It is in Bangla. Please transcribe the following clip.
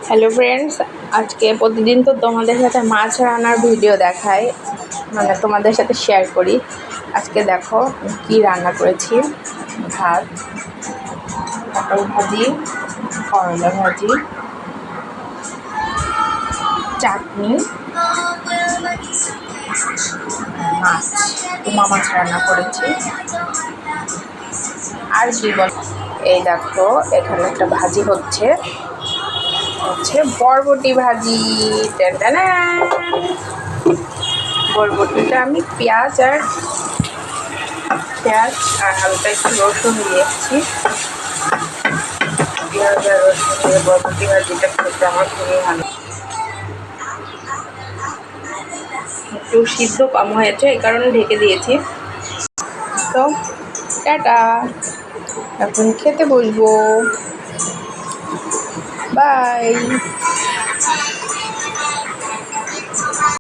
হ্যালো ফ্রেন্ডস, আজকে প্রতিদিন তো তোমাদের সাথে মাছ রান্নার ভিডিও দেখাই, মানে তোমাদের সাথে শেয়ার করি। আজকে দেখো কি রান্না করেছি। ভাত, পটল ভাজি, করলা ভাজি, চাটনি, মাছ, উমা মাছ রান্না করেছি। আর কি বল, এই দেখো এখানে একটা ভাজি হচ্ছে বরবটি ভাজি। টানটানা। বরবটিটা আমি পেঁয়াজ আর হালকা একটু রসুন দিয়েছি। পেঁয়াজ আর রসুন দিয়ে বরবটি ভাজিটা খেতে আমার খুবই ভালো। একটু সিদ্ধ কম হয়েছে, এই কারণে ঢেকে দিয়েছি। তো টাটা, এখন খেতে বসবো। বাই।